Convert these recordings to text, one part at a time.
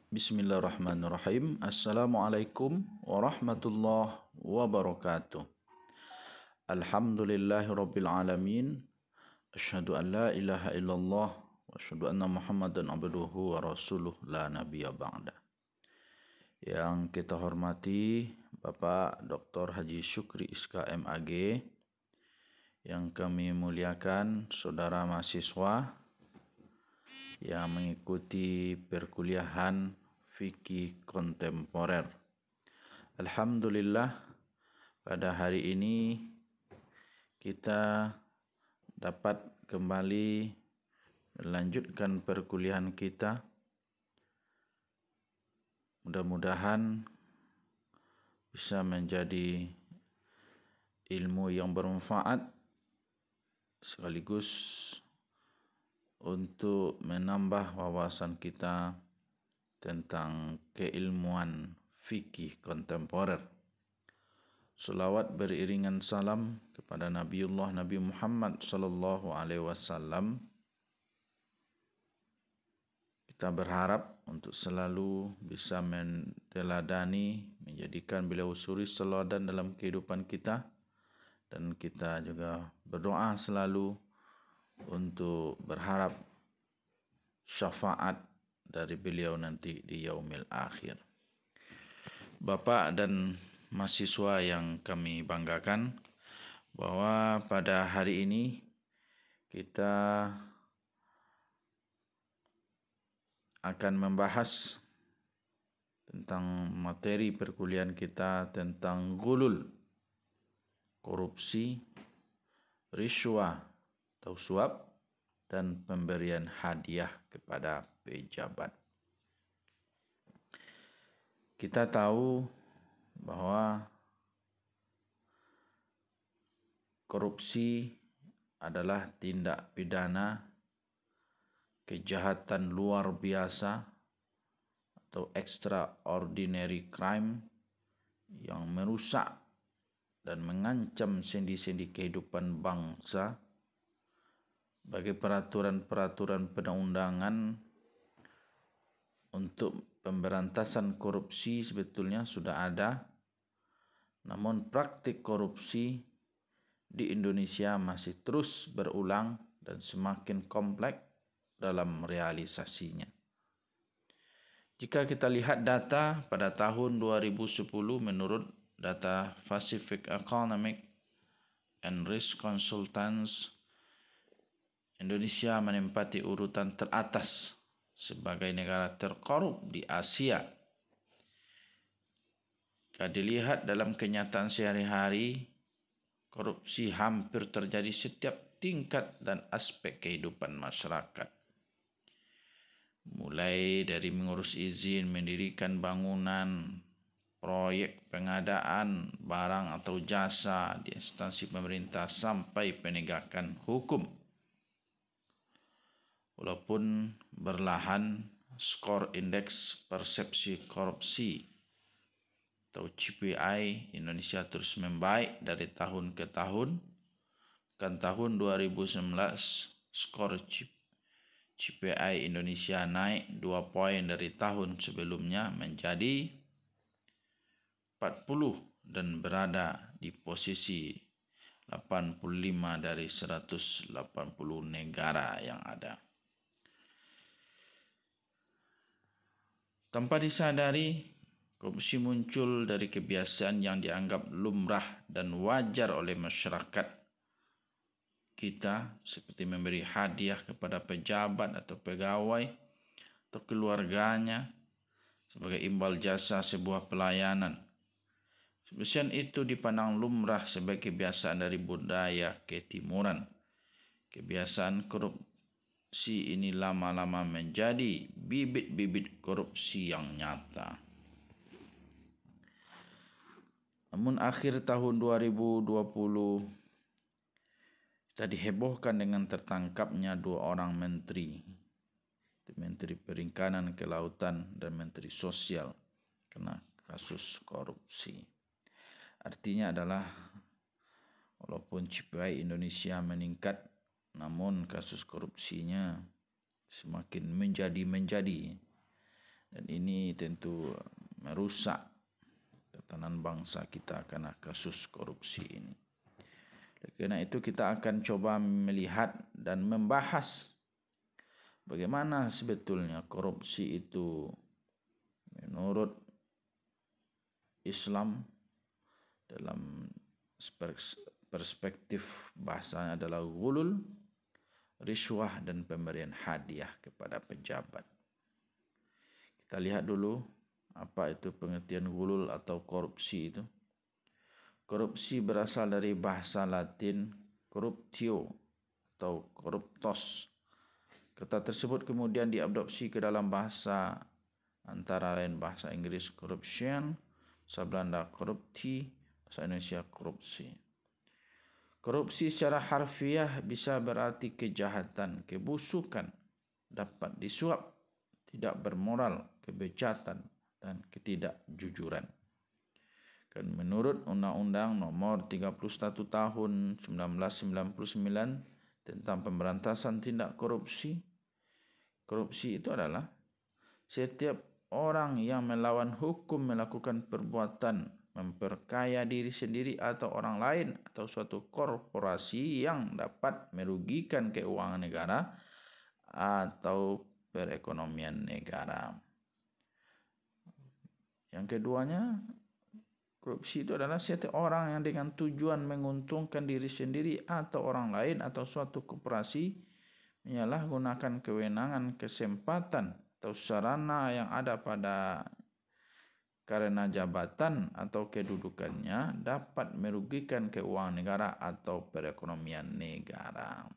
Bismillahirrahmanirrahim. Assalamualaikum warahmatullahi wabarakatuh. Alhamdulillahirabbil alamin. Asyhadu an la ilaha illallah wa asyhadu anna Muhammadan abduhu wa rasuluh la nabiyya ba'da. Yang kita hormati Bapak Dr. Haji Syukri Iska MAG, yang kami muliakan saudara mahasiswa yang mengikuti perkuliahan fikih kontemporer. Alhamdulillah, pada hari ini kita dapat kembali melanjutkan perkuliahan kita. Mudah-mudahan bisa menjadi ilmu yang bermanfaat sekaligus untuk menambah wawasan kita tentang keilmuan fikih kontemporer. Selawat beriringan salam kepada Nabiullah Nabi Muhammad sallallahu alaihi wasallam. Kita berharap untuk selalu bisa menteladani, menjadikan beliau suri teladan dalam kehidupan kita, dan kita juga berdoa selalu untuk berharap syafaat dari beliau nanti di yaumil akhir. Bapak dan mahasiswa yang kami banggakan, bahwa pada hari ini kita akan membahas tentang materi perkuliahan kita tentang gulul, korupsi, riswah atau suap, dan pemberian hadiah kepada pejabat. Kita tahu bahwa korupsi adalah tindak pidana kejahatan luar biasa atau extraordinary crime yang merusak dan mengancam sendi-sendi kehidupan bangsa. Bagi peraturan-peraturan perundang-undangan untuk pemberantasan korupsi sebetulnya sudah ada, namun praktik korupsi di Indonesia masih terus berulang dan semakin kompleks dalam realisasinya. Jika kita lihat data pada tahun 2010 menurut data Pacific Economic and Risk Consultants, Indonesia menempati urutan teratas sebagai negara terkorup di Asia. Jika dilihat dalam kenyataan sehari-hari, korupsi hampir terjadi setiap tingkat dan aspek kehidupan masyarakat. Mulai dari mengurus izin mendirikan bangunan, proyek pengadaan barang atau jasa di instansi pemerintah, sampai penegakan hukum. Walaupun berlahan, skor indeks persepsi korupsi atau CPI Indonesia terus membaik dari tahun ke tahun. Kan tahun 2019 skor CPI Indonesia naik 2 poin dari tahun sebelumnya menjadi 40 dan berada di posisi 85 dari 180 negara yang ada. Tanpa disadari, korupsi muncul dari kebiasaan yang dianggap lumrah dan wajar oleh masyarakat kita, seperti memberi hadiah kepada pejabat atau pegawai atau keluarganya sebagai imbal jasa sebuah pelayanan. Kebiasaan itu dipandang lumrah sebagai kebiasaan dari budaya ketimuran. Kebiasaan korupsi ini lama-lama menjadi bibit-bibit korupsi yang nyata. Namun akhir tahun 2020 kita dihebohkan dengan tertangkapnya 2 orang menteri, Menteri Perikanan, Kelautan, dan Menteri Sosial, kena kasus korupsi. Artinya adalah walaupun CPI Indonesia meningkat, namun kasus korupsinya semakin menjadi. Dan ini tentu merusak tatanan bangsa kita karena kasus korupsi ini. Karena itu kita akan coba melihat dan membahas bagaimana sebetulnya korupsi itu menurut Islam dalam perspektif bahasanya adalah ghulul, riswah dan pemberian hadiah kepada pejabat. Kita lihat dulu apa itu pengertian ghulul atau korupsi itu. Korupsi berasal dari bahasa Latin corruptio atau corruptos. Kata tersebut kemudian diadopsi ke dalam bahasa antara lain bahasa Inggris corruption, bahasa Belanda corruptie, bahasa Indonesia korupsi. Korupsi secara harfiah bisa berarti kejahatan, kebusukan, dapat disuap, tidak bermoral, kebejatan, dan ketidakjujuran. Dan menurut Undang-Undang Nomor 31 Tahun 1999 tentang pemberantasan tindak korupsi, korupsi itu adalah setiap orang yang melawan hukum melakukan perbuatan memperkaya diri sendiri atau orang lain atau suatu korporasi yang dapat merugikan keuangan negara atau perekonomian negara. Yang keduanya, korupsi itu adalah setiap orang yang dengan tujuan menguntungkan diri sendiri atau orang lain atau suatu korporasi menyalahgunakan kewenangan, kesempatan atau sarana yang ada pada karena jabatan atau kedudukannya dapat merugikan keuangan negara atau perekonomian negara.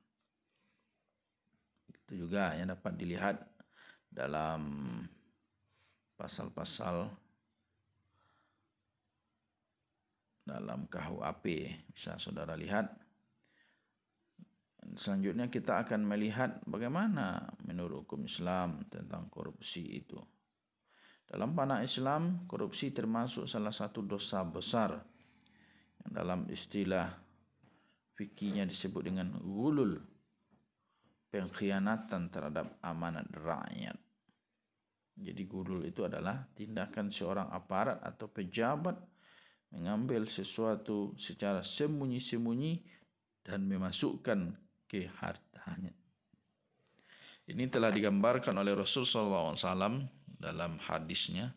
Itu juga yang dapat dilihat dalam pasal-pasal dalam KUHP. Bisa saudara lihat. Selanjutnya kita akan melihat bagaimana menurut hukum Islam tentang korupsi itu. Dalam pandangan Islam, korupsi termasuk salah satu dosa besar yang dalam istilah fikihnya disebut dengan ghulul, pengkhianatan terhadap amanat rakyat. Jadi ghulul itu adalah tindakan seorang aparat atau pejabat mengambil sesuatu secara sembunyi-sembunyi dan memasukkan ke hartanya. Ini telah digambarkan oleh Rasulullah SAW dalam hadisnya,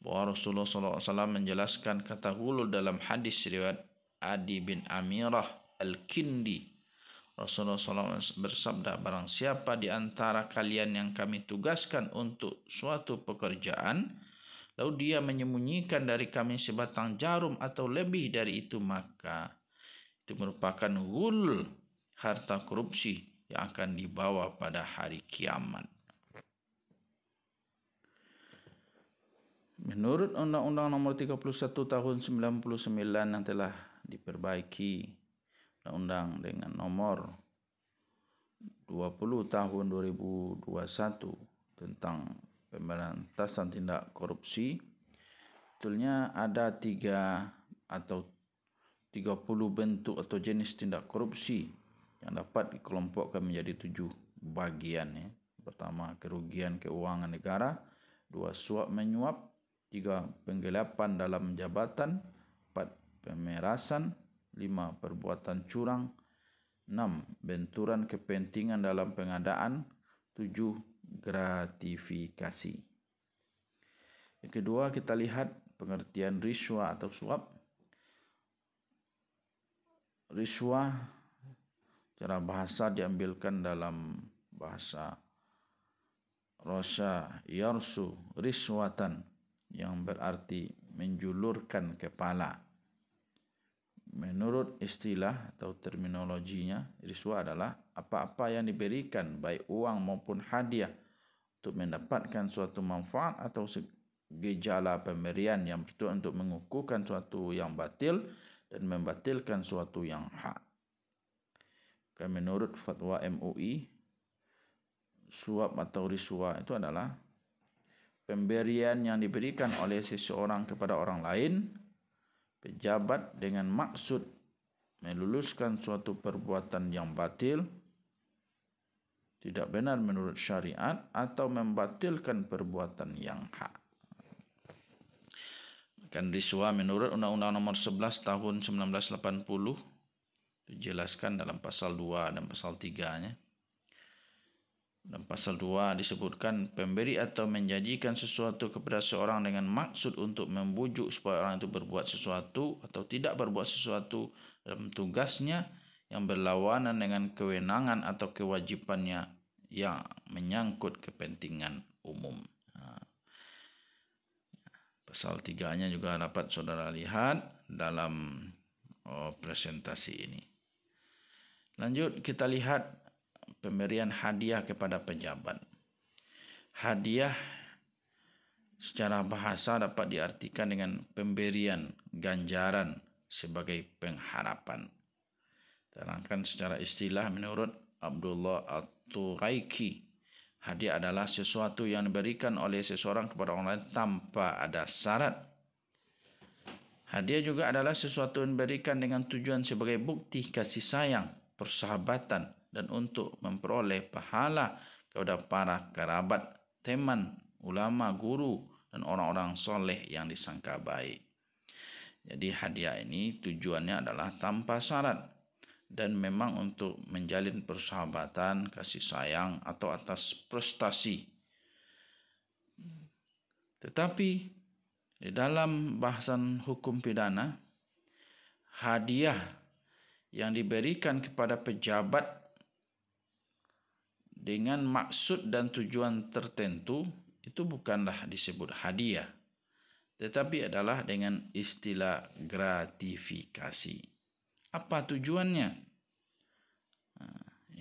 bahwa Rasulullah SAW menjelaskan kata ghulul dalam hadis riwayat Adi bin Amirah Al-Kindi. Rasulullah SAW bersabda, barang siapa di antara kalian yang kami tugaskan untuk suatu pekerjaan, lalu dia menyembunyikan dari kami sebatang jarum atau lebih dari itu, maka itu merupakan ghulul, harta korupsi yang akan dibawa pada hari kiamat. Menurut Undang-Undang Nomor 31 Tahun 99 yang telah diperbaiki Undang-Undang dengan Nomor 20 Tahun 2021 tentang pemberantasan tindak korupsi, betulnya ada 30 bentuk atau jenis tindak korupsi yang dapat dikelompokkan menjadi 7 bagian. Pertama, kerugian keuangan negara. 2, suap menyuap. 3, penggelapan dalam jabatan. 4, pemerasan. 5, perbuatan curang. 6, benturan kepentingan dalam pengadaan. 7, gratifikasi. Yang kedua, kita lihat pengertian riswah atau suap. Riswah secara bahasa diambilkan dalam bahasa Rosha yarsu riswatan, yang berarti menjulurkan kepala. Menurut istilah atau terminologinya, riswah adalah apa-apa yang diberikan baik uang maupun hadiah untuk mendapatkan suatu manfaat atau gejala pemberian yang bertujuan untuk mengukuhkan suatu yang batil dan membatilkan suatu yang hak. Menurut fatwa MUI, suap atau riswah itu adalah pemberian yang diberikan oleh seseorang kepada orang lain, pejabat, dengan maksud meluluskan suatu perbuatan yang batil tidak benar menurut syariat atau membatalkan perbuatan yang hak. Kan riswa menurut Undang-Undang Nomor 11 Tahun 1980 dijelaskan dalam pasal 2 dan pasal 3-nya. Dalam pasal 2 disebutkan pemberi atau menjanjikan sesuatu kepada seorang dengan maksud untuk membujuk supaya orang itu berbuat sesuatu atau tidak berbuat sesuatu dalam tugasnya yang berlawanan dengan kewenangan atau kewajibannya yang menyangkut kepentingan umum. Pasal 3-nya juga dapat saudara lihat dalam presentasi ini. Lanjut kita lihat pemberian hadiah kepada pejabat. Hadiah secara bahasa dapat diartikan dengan pemberian ganjaran sebagai pengharapan. Terangkan secara istilah menurut Abdullah At-Turaiki, hadiah adalah sesuatu yang diberikan oleh seseorang kepada orang lain tanpa ada syarat. Hadiah juga adalah sesuatu yang diberikan dengan tujuan sebagai bukti kasih sayang, persahabatan, dan untuk memperoleh pahala kepada para kerabat, teman, ulama, guru, dan orang-orang soleh yang disangka baik. Jadi hadiah ini tujuannya adalah tanpa syarat dan memang untuk menjalin persahabatan, kasih sayang, atau atas prestasi. Tetapi di dalam bahasan hukum pidana, hadiah yang diberikan kepada pejabat dengan maksud dan tujuan tertentu itu bukanlah disebut hadiah, tetapi adalah dengan istilah gratifikasi. Apa tujuannya?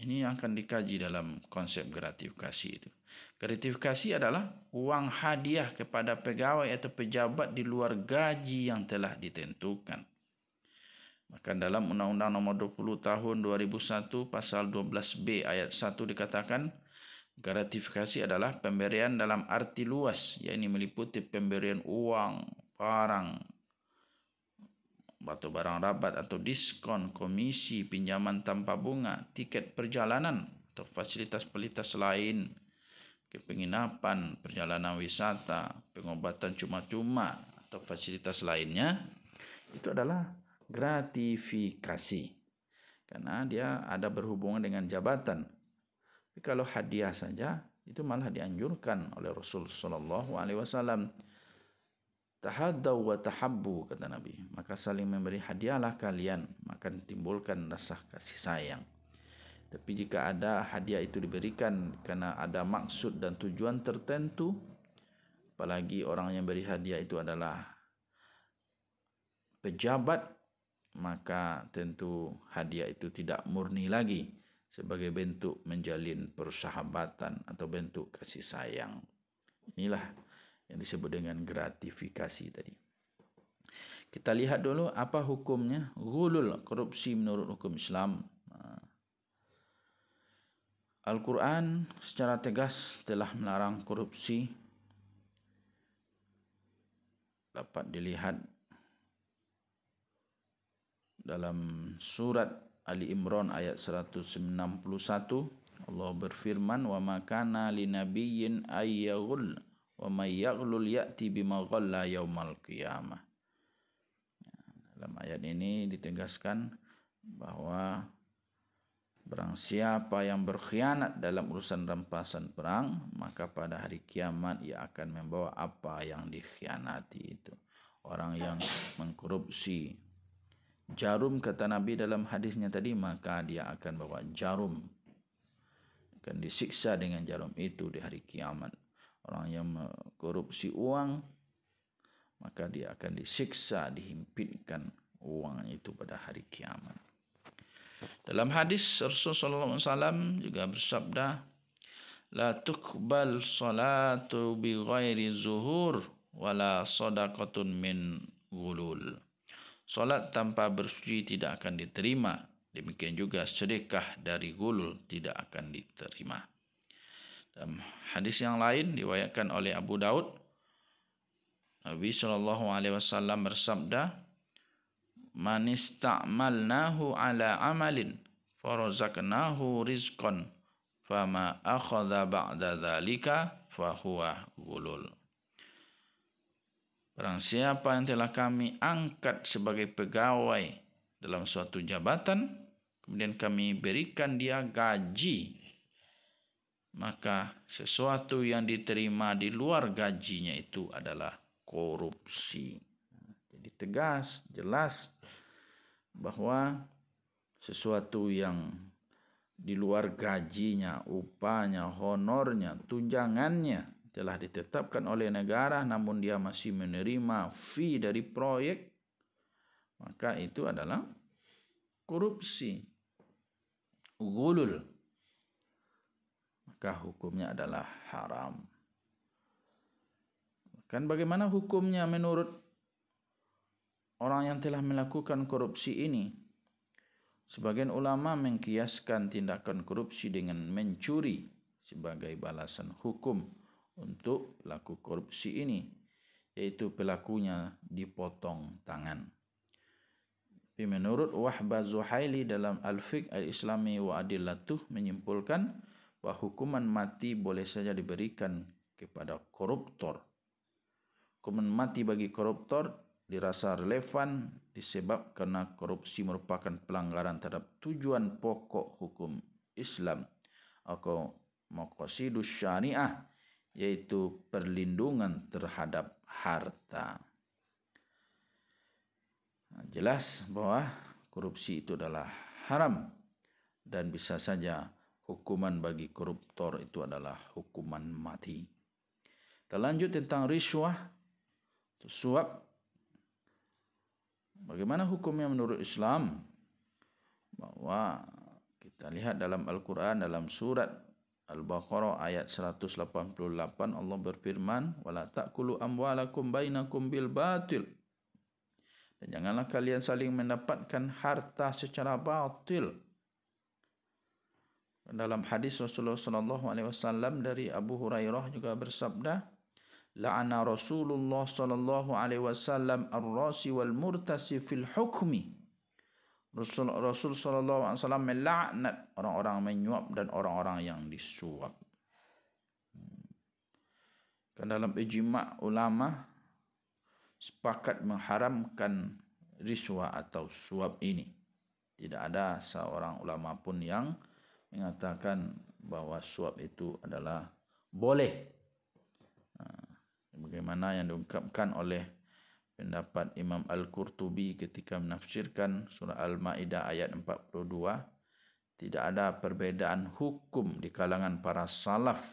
Ini yang akan dikaji dalam konsep gratifikasi itu. Gratifikasi adalah uang hadiah kepada pegawai atau pejabat di luar gaji yang telah ditentukan. Maka dalam Undang-Undang Nomor 20 Tahun 2001 Pasal 12B Ayat 1 dikatakan, gratifikasi adalah pemberian dalam arti luas, yakni meliputi pemberian uang, barang, atau barang rabat atau diskon, komisi, pinjaman tanpa bunga, tiket perjalanan atau fasilitas-fasilitas lain, penginapan, perjalanan wisata, pengobatan cuma-cuma atau fasilitas lainnya. Itu adalah gratifikasi karena dia ada berhubungan dengan jabatan. Tapi kalau hadiah saja itu malah dianjurkan oleh Rasul sallallahu alaihi wasallam. Tahaddaw wa tahabbu, kata Nabi. Maka saling memberi hadiahlah kalian, maka timbulkan rasa kasih sayang. Tapi jika ada hadiah itu diberikan karena ada maksud dan tujuan tertentu, apalagi orang yang beri hadiah itu adalah pejabat, maka tentu hadiah itu tidak murni lagi sebagai bentuk menjalin persahabatan atau bentuk kasih sayang. Inilah yang disebut dengan gratifikasi tadi. Kita lihat dulu apa hukumnya ghulul, korupsi menurut hukum Islam. Al-Quran secara tegas telah melarang korupsi. Dapat dilihat dalam surat Ali Imran ayat 191, Allah berfirman, "Wa ma kana linabiyyin ayyaghul wa may yaghlul ya'ti bima ghalla yaumal qiyamah." Dalam ayat ini ditegaskan bahwa barang siapa yang berkhianat dalam urusan rampasan perang, maka pada hari kiamat ia akan membawa apa yang dikhianati itu. Orang yang mengkorupsi jarum, kata Nabi dalam hadisnya tadi, maka dia akan bawa jarum, akan disiksa dengan jarum itu di hari kiamat. Orang yang korupsi uang, maka dia akan disiksa, dihimpitkan uang itu pada hari kiamat. Dalam hadis Rasulullah SAW juga bersabda, la tuqbal salatu bi ghairi zuhur wala sadaqatun min ghulul. Solat tanpa bersuci tidak akan diterima. Demikian juga sedekah dari gulul tidak akan diterima. Dalam hadis yang lain diriwayatkan oleh Abu Daud, Nabi SAW bersabda, "Man ista'malnahu ala amalin farazaqnahu rizqan fama akhadha ba'da dzalika fahuwa ghulul. Barang siapa yang telah kami angkat sebagai pegawai dalam suatu jabatan, kemudian kami berikan dia gaji, maka sesuatu yang diterima di luar gajinya itu adalah korupsi. Jadi tegas, jelas bahwa sesuatu yang di luar gajinya, upahnya, honornya, tunjangannya telah ditetapkan oleh negara, namun dia masih menerima fee dari proyek, maka itu adalah korupsi, ghulul. Maka hukumnya adalah haram. Kan bagaimana hukumnya menurut orang yang telah melakukan korupsi ini? Sebagian ulama mengkiaskan tindakan korupsi dengan mencuri sebagai balasan hukum untuk pelaku korupsi ini, yaitu pelakunya dipotong tangan. Tapi menurut Wahbah Zuhaili dalam Al-Fiqh Al-Islami wa Adillatuh menyimpulkan bahwa hukuman mati boleh saja diberikan kepada koruptor. Hukuman mati bagi koruptor dirasa relevan disebab karena korupsi merupakan pelanggaran terhadap tujuan pokok hukum Islam atau maqasidus syariah, yaitu perlindungan terhadap harta. Jelas bahwa korupsi itu adalah haram dan bisa saja hukuman bagi koruptor itu adalah hukuman mati. Kita lanjut tentang riswah, suap. Bagaimana hukumnya menurut Islam? Bahwa kita lihat dalam Al-Quran, dalam surat Al-Baqarah ayat 188, Allah berfirman, وَلَا تَأْكُلُوا أَمْوَالَكُمْ بَيْنَكُمْ بِالْبَاطِلِ. Dan janganlah kalian saling mendapatkan harta secara batil. Dalam hadis Rasulullah SAW dari Abu Hurairah juga bersabda, la'ana Rasulullah sallallahu alaihi wasallam ar-rasi wal murtasi fil hukmi. Rasul sallallahu alaihi wasallam melaknat orang-orang menyuap dan orang-orang yang disuap. Kan dalam ijma' ulama sepakat mengharamkan riswah atau suap ini. Tidak ada seorang ulama pun yang mengatakan bahwa suap itu adalah boleh. Bagaimana yang diungkapkan oleh pendapat Imam Al-Qurtubi ketika menafsirkan surah Al-Ma'idah ayat 42, tidak ada perbedaan hukum di kalangan para salaf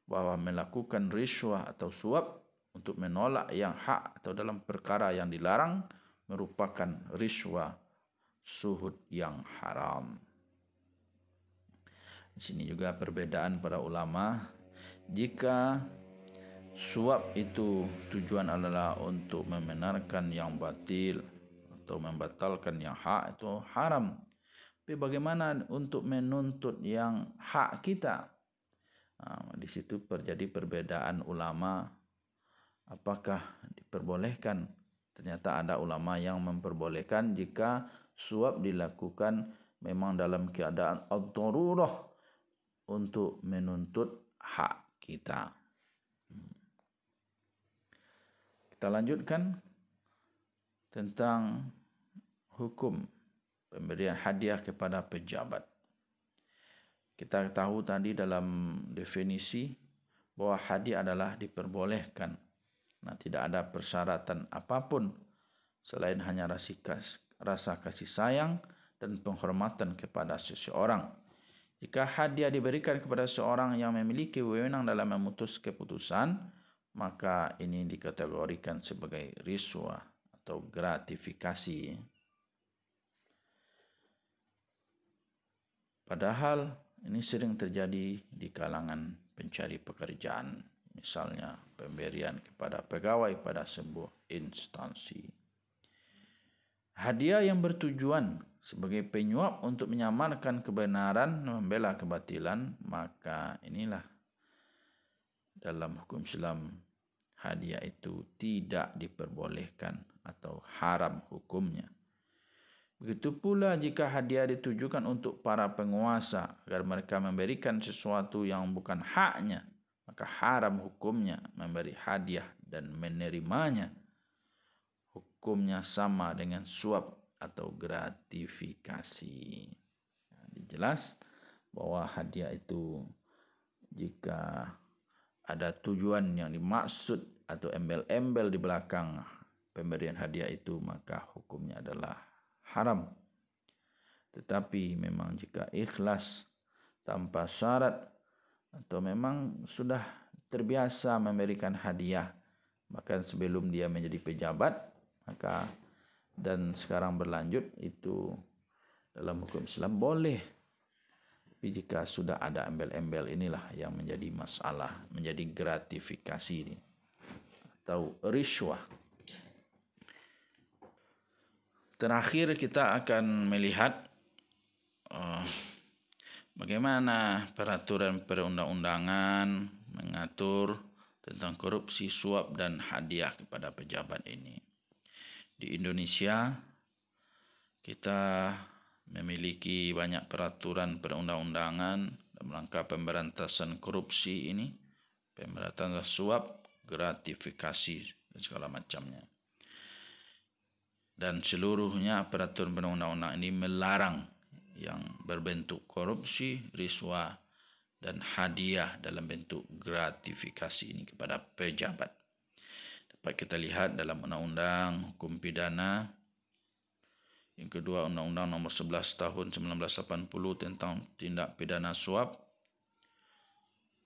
bahwa melakukan riswah atau suap untuk menolak yang hak atau dalam perkara yang dilarang merupakan riswah suhud yang haram. Di sini juga perbedaan para ulama. Jika suap itu tujuan adalah untuk membenarkan yang batil atau membatalkan yang hak, itu haram. Tapi bagaimana untuk menuntut yang hak kita? Di situ terjadi perbedaan ulama. Apakah diperbolehkan? Ternyata ada ulama yang memperbolehkan jika suap dilakukan memang dalam keadaan ad-darurah untuk menuntut hak kita. Kita lanjutkan tentang hukum pemberian hadiah kepada pejabat. Kita tahu tadi dalam definisi bahwa hadiah adalah diperbolehkan. Nah, tidak ada persyaratan apapun selain hanya rasa kasih sayang dan penghormatan kepada seseorang. Jika hadiah diberikan kepada seorang yang memiliki wewenang dalam memutus keputusan, maka ini dikategorikan sebagai riswah atau gratifikasi. Padahal ini sering terjadi di kalangan pencari pekerjaan, misalnya pemberian kepada pegawai pada sebuah instansi. Hadiah yang bertujuan sebagai penyuap untuk menyamarkan kebenaran, membela kebatilan, maka inilah dalam hukum Islam hadiah itu tidak diperbolehkan atau haram hukumnya. Begitu pula jika hadiah ditujukan untuk para penguasa agar mereka memberikan sesuatu yang bukan haknya, maka haram hukumnya memberi hadiah dan menerimanya. Hukumnya sama dengan suap atau gratifikasi. Jelas bahwa hadiah itu jika ada tujuan yang dimaksud atau embel-embel di belakang pemberian hadiah itu, maka hukumnya adalah haram. Tetapi memang jika ikhlas tanpa syarat atau memang sudah terbiasa memberikan hadiah bahkan sebelum dia menjadi pejabat, maka dan sekarang berlanjut, itu dalam hukum Islam boleh. Tapi jika sudah ada embel-embel, inilah yang menjadi masalah, menjadi gratifikasi ini atau riswah. Terakhir kita akan melihat bagaimana peraturan perundang-undangan mengatur tentang korupsi, suap, dan hadiah kepada pejabat ini. Di Indonesia kita memiliki banyak peraturan perundang-undangan dalam rangka pemberantasan korupsi ini, pemberantasan suap, gratifikasi, dan segala macamnya. Dan seluruhnya peraturan perundang-undangan ini melarang yang berbentuk korupsi, riswah, dan hadiah dalam bentuk gratifikasi ini kepada pejabat. Dapat kita lihat dalam Undang-Undang Hukum Pidana, yang kedua Undang-Undang Nomor 11 Tahun 1980 tentang tindak pidana suap,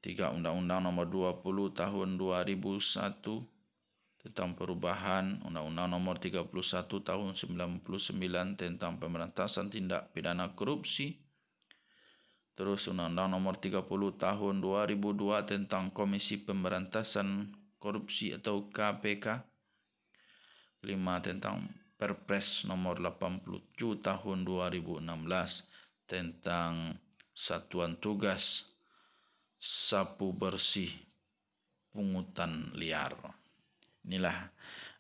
3 Undang-Undang Nomor 20 Tahun 2001 tentang perubahan Undang-Undang Nomor 31 Tahun 99 tentang pemberantasan tindak pidana korupsi. Terus Undang-Undang Nomor 30 Tahun 2002 tentang Komisi Pemberantasan Korupsi atau KPK. 5 tentang Perpres Nomor 87 Tahun 2016 tentang Satuan Tugas Sapu Bersih Pungutan Liar. Inilah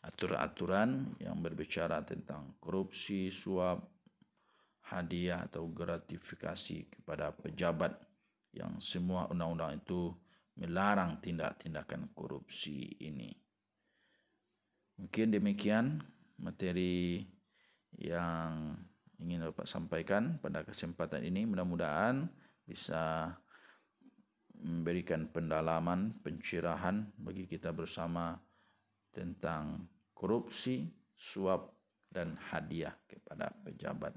aturan-aturan yang berbicara tentang korupsi, suap, hadiah atau gratifikasi kepada pejabat, yang semua undang-undang itu melarang tindak-tindakan korupsi ini. Mungkin demikian materi yang ingin Bapak sampaikan pada kesempatan ini. Mudah-mudahan bisa memberikan pendalaman, pencerahan bagi kita bersama tentang korupsi, suap, dan hadiah kepada pejabat.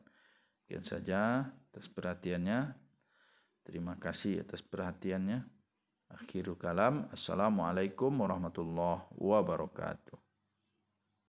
Sekian saja atas perhatiannya. Terima kasih atas perhatiannya. Akhirul kalam. Assalamualaikum warahmatullahi wabarakatuh.